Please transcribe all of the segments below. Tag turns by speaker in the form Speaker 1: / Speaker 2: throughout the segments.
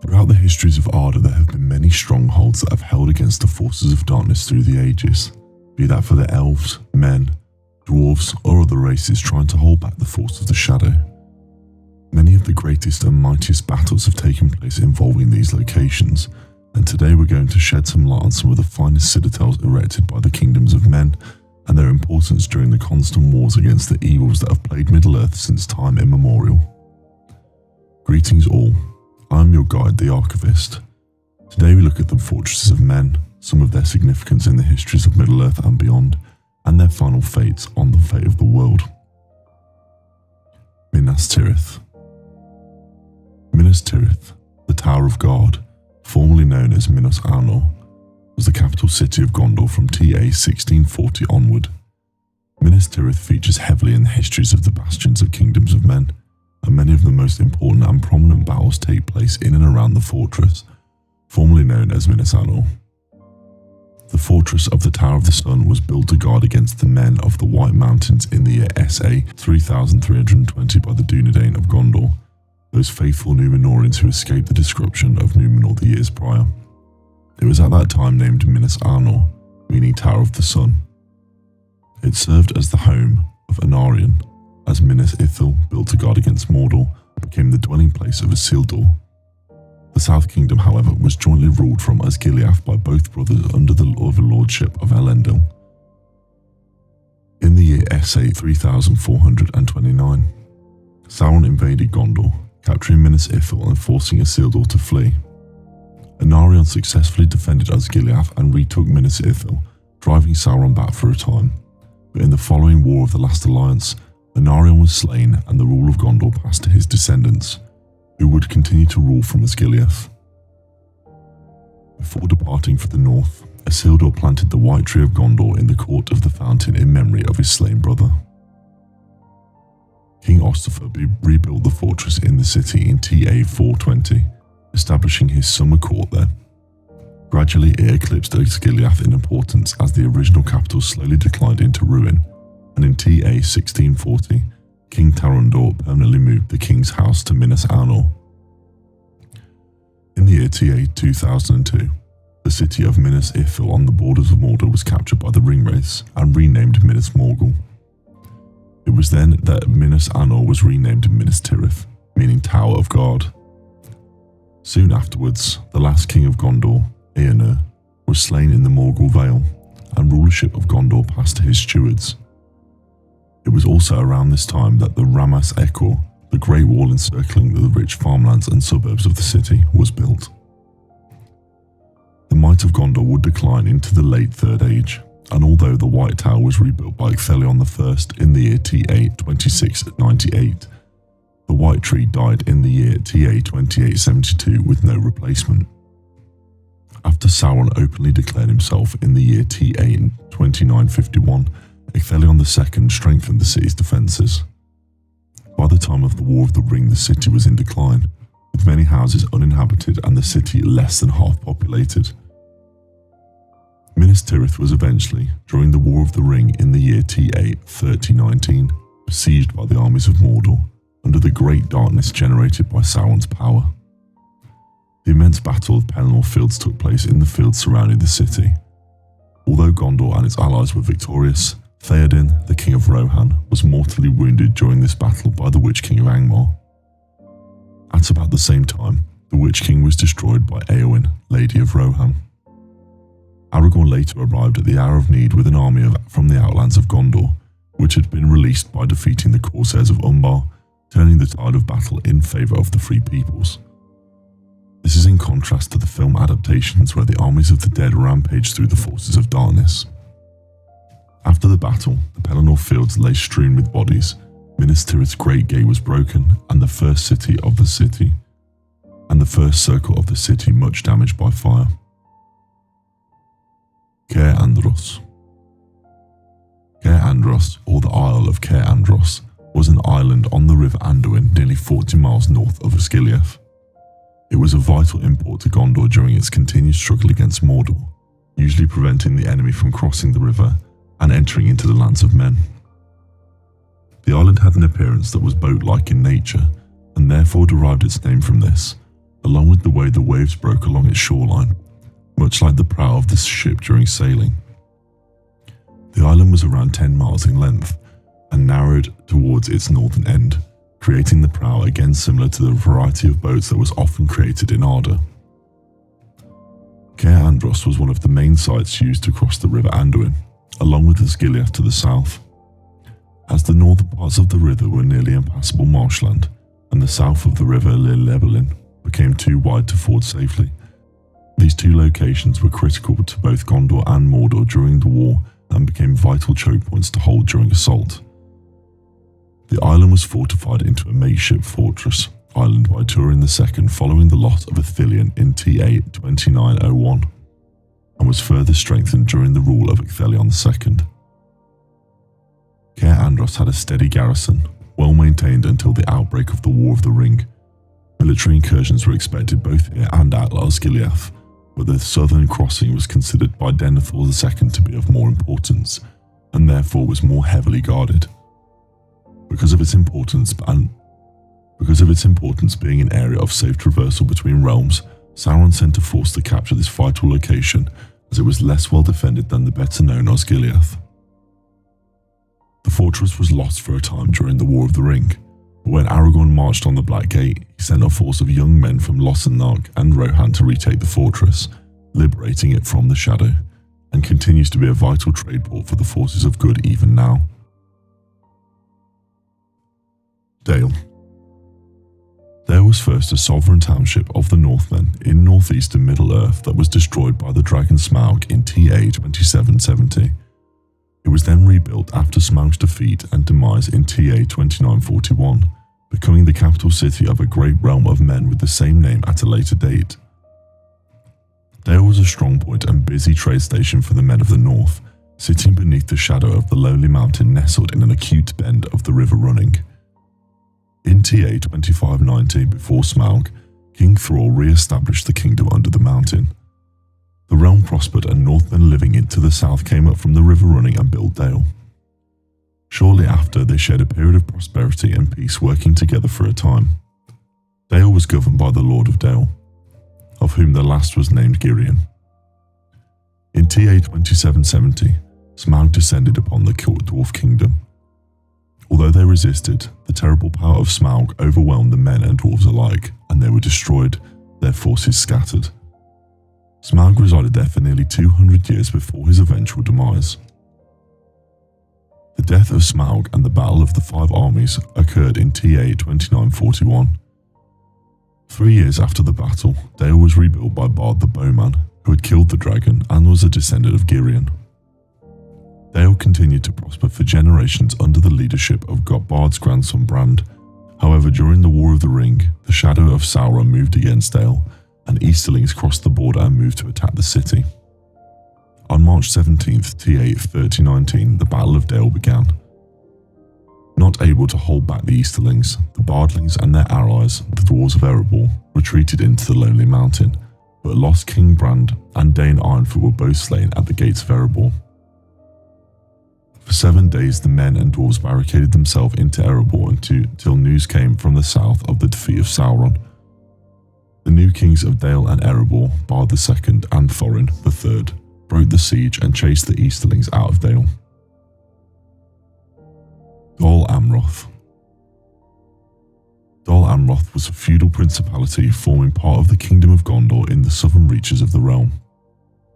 Speaker 1: Throughout the histories of Arda, there have been many strongholds that have held against the forces of darkness through the ages, be that for the elves, men, dwarves, or other races trying to hold back the force of the shadow. Many of the greatest and mightiest battles have taken place involving these locations, and today we're going to shed some light on some of the finest citadels erected by the kingdoms of men and their importance during the constant wars against the evils that have plagued Middle-earth since time immemorial. Greetings all, I am your guide, the Archivist. Today we look at the fortresses of men, some of their significance in the histories of Middle-earth and beyond, and their final fates on the fate of the world. Minastth. Minastth, the Tower of God, formerly known as Honneth Anun, was the capital city of Gondor from TA 1640 onward. Minastth features heavily in the histories of the bastions of kingdoms of men, and many of the most important and prominent battles take place in and around the fortress, formerly known as Honneth Anun. The fortress of the Tower of the Sun was built to guard against the men of the White Mountains in the year SA 3320 by the Dunedain of Gondor, those faithful Númenóreans who escaped the destruction of Númenor the years prior. It was at that time named Honneth Anun, meaning Tower of the Sun. It served as the home of Anarion, as Minas Ithil, built to guard against Mordor, became the dwelling place of Isildur. The South Kingdom, however, was jointly ruled from Osgill by both brothers under the overlordship of Elendil. In the year SA 3429, Sauron invaded Gondor, capturing Minas Ithil and forcing Isildur to flee. Anarion successfully defended Osgill and retook Minas Ithil, driving Sauron back for a time. But in the following War of the Last Alliance, Anarion was slain and the rule of Gondor passed to his descendants, who would continue to rule from Osgill. Before departing for the north, Isildur planted the White Tree of Gondor in the court of the fountain in memory of his slain brother. King Ostifer rebuilt the fortress in the city in TA 420, establishing his summer court there. Gradually it eclipsed Osgill in importance as the original capital slowly declined into ruin, and in TA 1640, King Tarundor permanently moved the king's house to Honneth Anun. In the year TA 2002, the city of Minas Ithil on the borders of Mordor was captured by the Ringwraiths and renamed Minas Morgul. It was then that Honneth Anun was renamed Minastth, meaning Tower of God. Soon afterwards, the last king of Gondor, Eärnur, was slain in the Morgul Vale, and rulership of Gondor passed to his stewards. It was also around this time that the Ramas Ekor, the Great Wall encircling the rich farmlands and suburbs of the city, was built. The might of Gondor would decline into the late Third Age, and although the White Tower was rebuilt by Ecthelion I in the year TA 2698, the White Tree died in the year TA 2872 with no replacement. After Sauron openly declared himself in the year TA 2951, Ecthelion II strengthened the city's defences. By the time of the War of the Ring, the city was in decline, with many houses uninhabited and the city less than half populated. Minas Tirith was eventually, during the War of the Ring in the year TA 3019, besieged by the armies of Mordor, under the great darkness generated by Sauron's power. The immense battle of Pelennor Fields took place in the fields surrounding the city. Although Gondor and its allies were victorious, Theoden, the king of Rohan, was mortally wounded during this battle by the Witch King of Angmar. At about the same time, the Witch King was destroyed by Éowyn, Lady of Rohan. Aragorn later arrived at the hour of need with an army from the outlands of Gondor, which had been released by defeating the Corsairs of Umbar, turning the tide of battle in favour of the Free Peoples. This is in contrast to the film adaptations where the armies of the dead rampage through the forces of darkness. After the battle, the Pelennor Fields lay strewn with bodies, Minas Tirith's Great Gate was broken, and the first circle of the city much damaged by fire. Kandros. Kandros, or the Isle of Kandros, was an island on the River Anduin nearly 40 miles north of Osgill. It was a vital import to Gondor during its continued struggle against Mordor, usually preventing the enemy from crossing the river and entering into the lands of men. The island had an appearance that was boat-like in nature, and therefore derived its name from this, along with the way the waves broke along its shoreline, much like the prow of the ship during sailing. The island was around 10 miles in length and narrowed towards its northern end, creating the prow again similar to the variety of boats that was often created in Arda. Kandros was one of the main sites used to cross the river Anduin, along with Osgill to the south. As the northern parts of the river were nearly impassable marshland, and the south of the river Lillebelin became too wide to ford safely, these two locations were critical to both Gondor and Mordor during the war and became vital choke points to hold during assault. The island was fortified into a makeshift fortress island by Turin II following the loss of Ithilien in TA 2901, and was further strengthened during the rule of Ecthelion II. Kandros had a steady garrison, well maintained until the outbreak of the War of the Ring. Military incursions were expected both here and at Osgill, but the southern crossing was considered by Denethor II to be of more importance, and therefore was more heavily guarded. Because of its importance being an area of safe traversal between realms, Sauron sent a force to capture this vital location, as it was less well defended than the better known Osgill. The fortress was lost for a time during the War of the Ring, but when Aragorn marched on the Black Gate, he sent a force of young men from Lossarnarg and Rohan to retake the fortress, liberating it from the Shadow, and continues to be a vital trade port for the forces of good even now. Dale. Dale was first a sovereign township of the Northmen in northeastern Middle-earth that was destroyed by the dragon Smaug in TA 2770. It was then rebuilt after Smaug's defeat and demise in TA 2941, becoming the capital city of a great realm of men with the same name at a later date. Dale was a strong point and busy trade station for the men of the north, sitting beneath the shadow of the lonely mountain nestled in an acute bend of the river Running. In TA 2590 before Smaug, King Thrall re-established the kingdom under the mountain. The realm prospered and Northmen living to the south came up from the river Running and built Dale. Shortly after, they shared a period of prosperity and peace working together for a time. Dale was governed by the Lord of Dale, of whom the last was named Girion. In TA 2770, Smaug descended upon the Dwarf Kingdom. Although they resisted, the terrible power of Smaug overwhelmed the men and dwarves alike, and they were destroyed, their forces scattered. Smaug resided there for nearly 200 years before his eventual demise. The death of Smaug and the Battle of the Five Armies occurred in TA 2941. 3 years after the battle, Dale was rebuilt by Bard the Bowman, who had killed the dragon and was a descendant of Girion. Dale continued to prosper for generations under the leadership of Bard's grandson Brand. However, during the War of the Ring, the shadow of Sauron moved against Dale, and Easterlings crossed the border and moved to attack the city. On March 17th, TA 3019, the Battle of Dale began. Not able to hold back the Easterlings, the Bardlings and their allies, the Dwarves of Erebor, retreated into the Lonely Mountain, but lost King Brand and Dane Ironfoot were both slain at the gates of Erebor. For 7 days, the men and dwarves barricaded themselves into Erebor until news came from the south of the defeat of Sauron. The new kings of Dale and Erebor, Bard II and Thorin III, broke the siege and chased the Easterlings out of Dale. Dol Amroth. Dol Amroth was a feudal principality forming part of the Kingdom of Gondor in the southern reaches of the realm.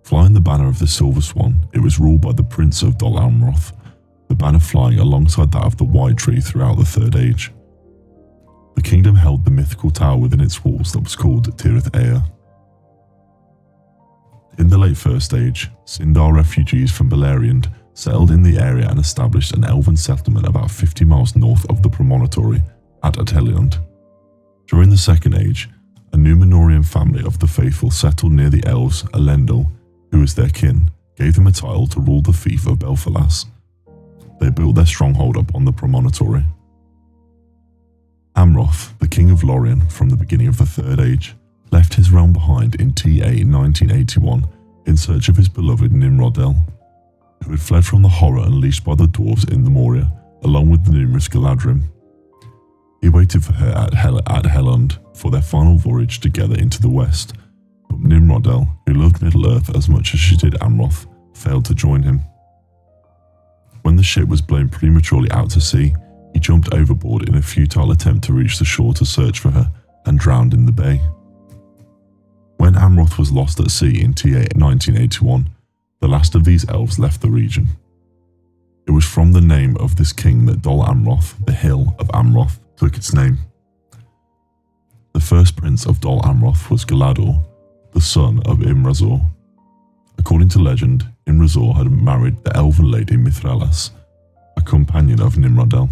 Speaker 1: Flying the banner of the Silver Swan, it was ruled by the Prince of Dol Amroth, the banner flying alongside that of the White Tree throughout the Third Age. The kingdom held the mythical tower within its walls that was called Tirith Ea. In the late First Age, Sindar refugees from Beleriand settled in the area and established an elven settlement about 50 miles north of the promontory at Ateliond. During the Second Age, a Númenórean family of the faithful settled near the elves Elendil, who was their kin, gave them a title to rule the fief of Belfalas. They built their stronghold upon the promontory. Amroth, the king of Lorien from the beginning of the Third Age, left his realm behind in TA 1981 in search of his beloved Nimrodel, who had fled from the horror unleashed by the dwarves in the Moria, along with the numerous Galadrim. He waited for her at Helund for their final voyage together into the west, but Nimrodel, who loved Middle-earth as much as she did Amroth, failed to join him. When the ship was blown prematurely out to sea, he jumped overboard in a futile attempt to reach the shore to search for her and drowned in the bay. When Amroth was lost at sea in TA 1981, the last of these elves left the region. It was from the name of this king that Dol Amroth, the Hill of Amroth, took its name. The first prince of Dol Amroth was Galador, the son of Imrazor. According to legend, Imrazor had married the elven lady Mithralas, a companion of Nimrodel.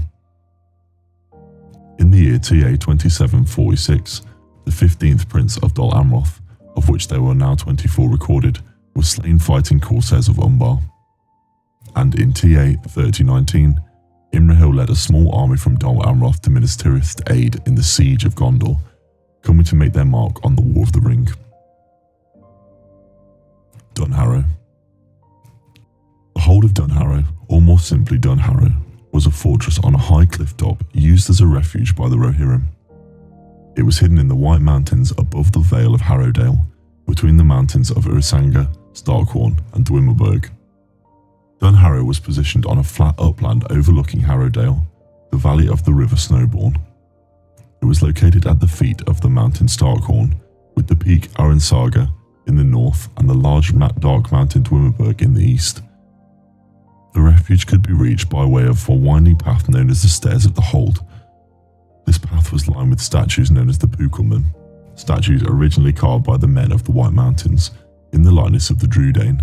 Speaker 1: In the year TA 2746, the 15th prince of Dol Amroth, of which there were now 24 recorded, was slain fighting corsairs of Umbar. And in TA 3019, Imrahil led a small army from Dol Amroth to Minastth to aid in the siege of Gondor, coming to make their mark on the War of the Ring. Dunh Harrow. The hold of Dunh Harrow, or more simply Dunh Harrow, was a fortress on a high cliff top used as a refuge by the Rohirrim. It was hidden in the White Mountains above the Vale of Harrowdale, between the mountains of Ursanga, Starkhorn and Dwimmerberg. Dunh Harrow was positioned on a flat upland overlooking Harrowdale, the valley of the River Snowbourn. It was located at the feet of the mountain Starkhorn, with the peak Aransaga in the north and the large dark mountain Dwimmerberg in the east. The refuge could be reached by way of a winding path known as the Stairs of the Hold. This path was lined with statues known as the Pukelmen, statues originally carved by the men of the White Mountains in the likeness of the Drúdain.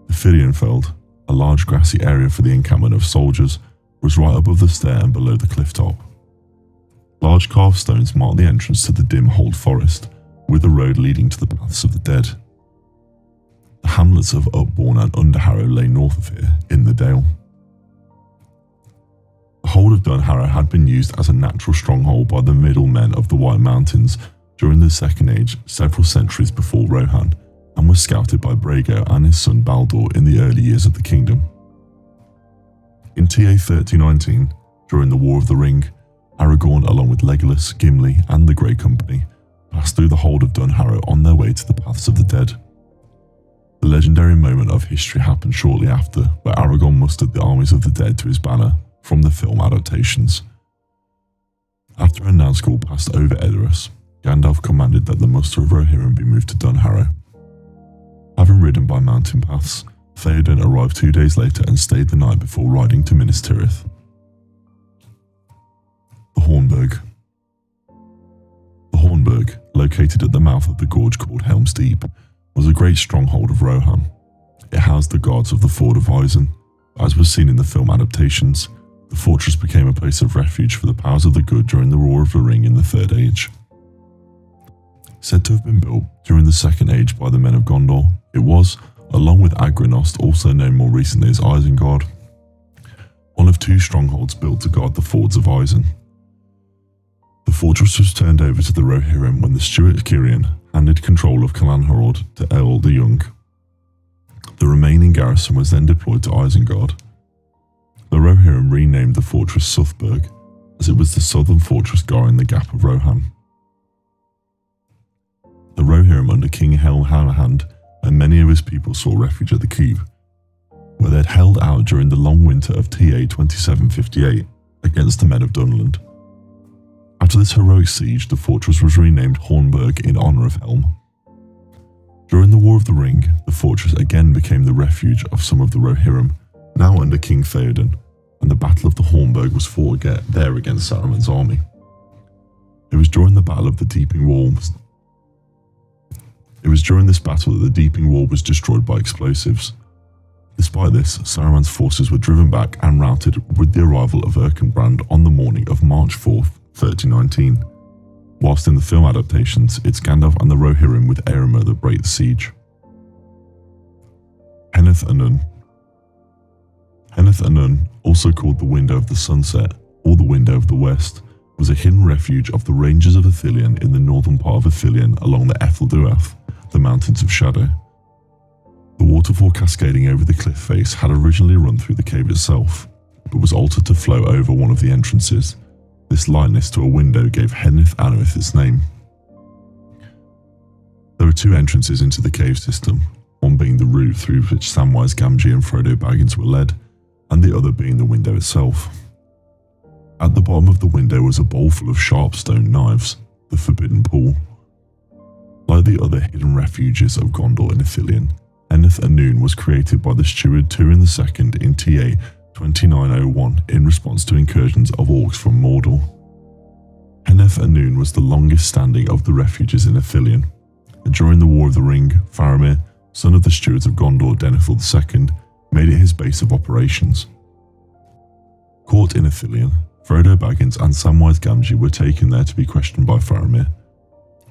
Speaker 1: The Firianfeld, a large grassy area for the encampment of soldiers, was right above the stair and below the cliff top. Large carved stones marked the entrance to the dim Hold forest, with a road leading to the paths of the dead. The hamlets of Upbourne and Underharrow lay north of here, in the dale. The hold of Dunh Harrow had been used as a natural stronghold by the middlemen of the White Mountains during the Second Age several centuries before Rohan, and was scouted by Brago and his son Baldur in the early years of the kingdom. In TA 3019, during the War of the Ring, Aragorn along with Legolas, Gimli and the Grey Company passed through the hold of Dunh Harrow on their way to the Paths of the Dead. The legendary moment of history happened shortly after, where Aragorn mustered the armies of the dead to his banner from the film adaptations. After a Nazgul passed over Edoras, Gandalf commanded that the muster of Rohirrim be moved to Dunh Harrow. Having ridden by mountain paths, Theoden arrived 2 days later and stayed the night before riding to Minas Tirith. The Hornberg. The Hornberg, located at the mouth of the gorge called Helm's Deep, was a great stronghold of Rohan. It housed the guards of the Ford of Isen. As was seen in the film adaptations, the fortress became a place of refuge for the powers of the good during the War of the Ring in the Third Age. Said to have been built during the Second Age by the men of Gondor, it was, along with Agrinost, also known more recently as Isengard, one of 2 strongholds built to guard the fords of Isen. The fortress was turned over to the Rohirrim when the Stewart Kirian handed control of Calanharod to Eorl the Young. The remaining garrison was then deployed to Isengard. The Rohirrim renamed the fortress Suthburg, as it was the southern fortress guarding the Gap of Rohan. The Rohirrim under King Helmhand and many of his people sought refuge at the keep, where they had held out during the long winter of TA 2758 against the men of Dunland. After this heroic siege, the fortress was renamed Hornberg in honour of Helm. During the War of the Ring, the fortress again became the refuge of some of the Rohirrim, now under King Theoden, and the Battle of the Hornberg was fought there against Saruman's army. It was during the Battle of the Deeping Wall. It was during this battle that the Deeping Wall was destroyed by explosives. Despite this, Saruman's forces were driven back and routed with the arrival of Erkenbrand on the morning of March 4th, 3019, whilst in the film adaptations, it's Gandalf and the Rohirrim with Eomer that break the siege. Honneth Anun. Honneth Anun, also called the Window of the Sunset or the Window of the West, was a hidden refuge of the Rangers of Ithilien in the northern part of Ithilien along the Ethelduath, the Mountains of Shadow. The waterfall cascading over the cliff face had originally run through the cave itself, but was altered to flow over one of the entrances, This likeness to a window gave Honneth Anun its name. There are two entrances into the cave system, one being the route through which Samwise Gamgee and Frodo Baggins were led, and the other being the window itself. At the bottom of the window was a bowl full of sharp stone knives, the Forbidden Pool. Like the other hidden refuges of Gondor in Ithilien, Honneth Anun was created by the steward Turin II in TA 2901 in response to incursions of orcs from Mordor. Honneth Anun was the longest standing of the refuges in Ithilien, and during the War of the Ring, Faramir, son of the stewards of Gondor Denethor II, made it his base of operations. Caught in Ithilien, Frodo Baggins and Samwise Gamgee were taken there to be questioned by Faramir.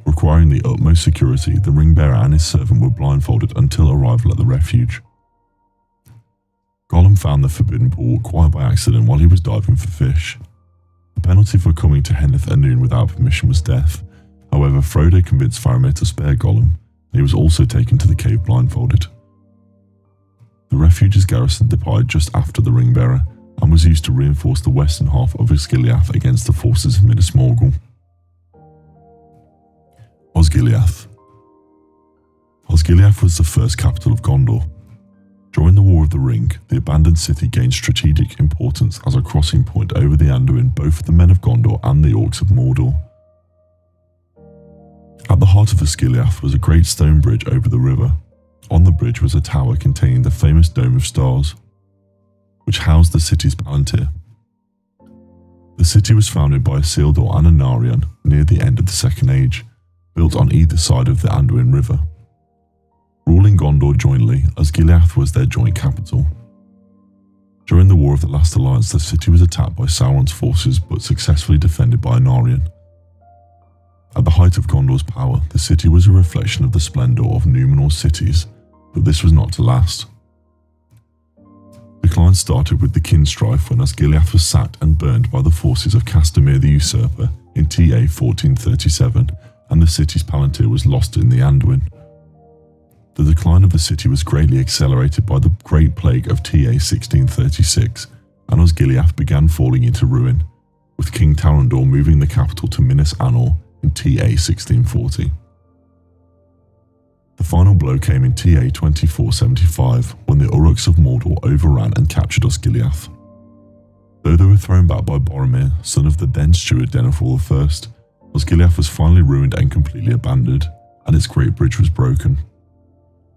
Speaker 1: Requiring the utmost security, the ring-bearer and his servant were blindfolded until arrival at the refuge. Gollum found the Forbidden Pool quite by accident while he was diving for fish. The penalty for coming to Honneth Anun without permission was death. However, Frodo convinced Faramir to spare Gollum, and he was also taken to the cave blindfolded. The refuge's garrison departed just after the ring-bearer, and was used to reinforce the western half of Osgiliath against the forces of Minas Morgul. Osgiliath. Osgiliath was the first capital of Gondor. During the War of the Ring, the abandoned city gained strategic importance as a crossing point over the Anduin both for the men of Gondor and the orcs of Mordor. At the heart of Osgiliath was a great stone bridge over the river. On the bridge was a tower containing the famous Dome of Stars, which housed the city's palantir. The city was founded by Isildur and Anarion near the end of the Second Age, built on either side of the Anduin River. Ruling Gondor jointly, Osgiliath was their joint capital. During the War of the Last Alliance, the city was attacked by Sauron's forces but successfully defended by Anarion. At the height of Gondor's power, the city was a reflection of the splendour of Numenor's cities, but this was not to last. Decline started with the kin strife when Osgiliath was sacked and burned by the forces of Castamir the Usurper in TA 1437, and the city's palantir was lost in the Anduin. The decline of the city was greatly accelerated by the Great Plague of TA 1636, and Osgiliath began falling into ruin, with King Tarandor moving the capital to Minastth in TA 1640. The final blow came in TA 2475 when the Uruks of Mordor overran and captured Osgiliath. Though they were thrown back by Boromir, son of the then steward Denethor I, Osgiliath was finally ruined and completely abandoned, and its great bridge was broken.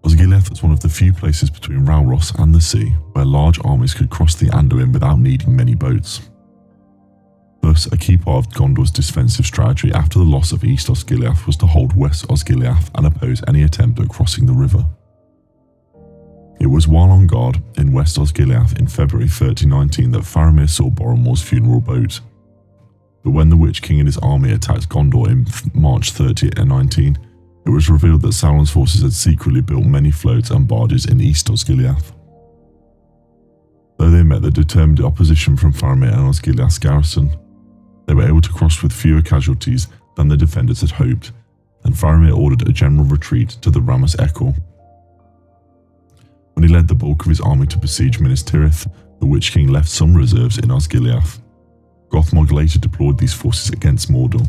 Speaker 1: Osgiliath was one of the few places between Rauros and the sea where large armies could cross the Anduin without needing many boats. Thus, a key part of Gondor's defensive strategy after the loss of East Osgiliath was to hold West Osgiliath and oppose any attempt at crossing the river. It was while on guard in West Osgiliath in February 1319 that Faramir saw Boromir's funeral boat. But when the Witch King and his army attacked Gondor in March 1319, it was revealed that Sauron's forces had secretly built many floats and barges in East Osgiliath. Though they met the determined opposition from Faramir and Osgiliath's garrison, they were able to cross with fewer casualties than the defenders had hoped, and Faramir ordered a general retreat to the Ramas Echor. When he led the bulk of his army to besiege Minas Tirith, the Witch King left some reserves in Osgiliath. Gothmog later deployed these forces against Mordor.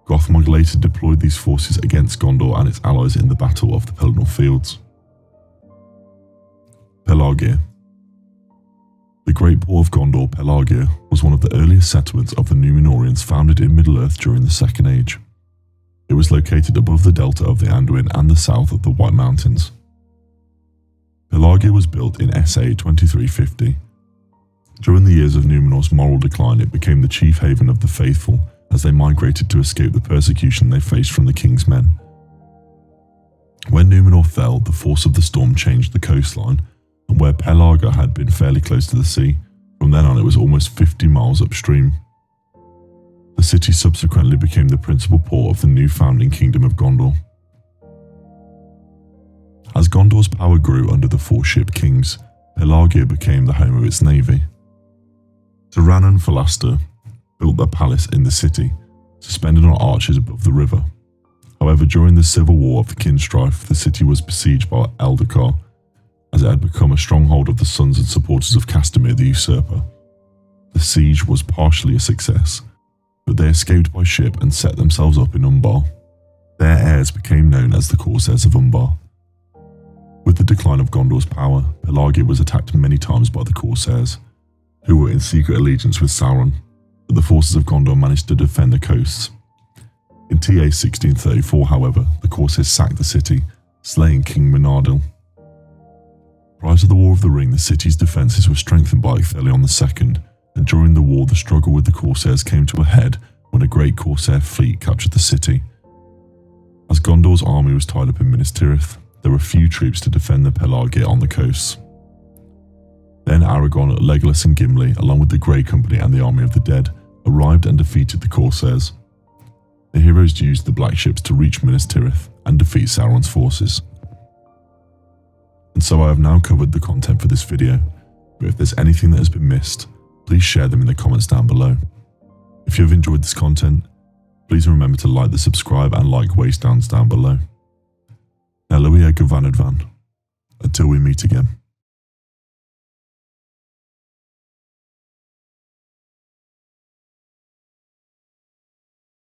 Speaker 1: Gothmog later deployed these forces against Gondor and its allies in the Battle of the Pelennor Fields. Pelaragia. The great port of Gondor, Pelaragia, was one of the earliest settlements of the Númenóreans founded in Middle-earth during the Second Age. It was located above the delta of the Anduin and the south of the White Mountains. Pelaragia was built in SA 2350. During the years of Númenor's moral decline, it became the chief haven of the faithful as they migrated to escape the persecution they faced from the king's men. When Númenor fell, the force of the storm changed the coastline, and where Pelaragia had been fairly close to the sea, from then on it was almost 50 miles upstream. The city subsequently became the principal port of the new founding kingdom of Gondor. As Gondor's power grew under the four-ship kings, Pelaragia became the home of its navy. Turan and Falastur built their palace in the city, suspended on arches above the river. However, during the civil war of the kin strife, the city was besieged by Eldacar, as it had become a stronghold of the sons and supporters of Castamir the Usurper. The siege was partially a success, but they escaped by ship and set themselves up in Umbar. Their heirs became known as the Corsairs of Umbar. With the decline of Gondor's power, Pelaragia was attacked many times by the Corsairs, who were in secret allegiance with Sauron, but the forces of Gondor managed to defend the coasts. In TA 1634, however, the Corsairs sacked the city, slaying King Minastth. Prior to the War of the Ring, the city's defences were strengthened by Ecthelion II, and during the war the struggle with the Corsairs came to a head when a great Corsair fleet captured the city. As Gondor's army was tied up in Minastth, there were few troops to defend the Pelaragia on the coasts. Then Aragorn, Legolas and Gimli, along with the Grey Company and the Army of the Dead, arrived and defeated the Corsairs. The heroes used the black ships to reach Minastth and defeat Sauron's forces. And so I have now covered the content for this video, but if there's anything that has been missed, please share them in the comments down below. If you have enjoyed this content, please remember to like the subscribe and like waistdowns down below. Now Luia Gavanadvan, until we meet again.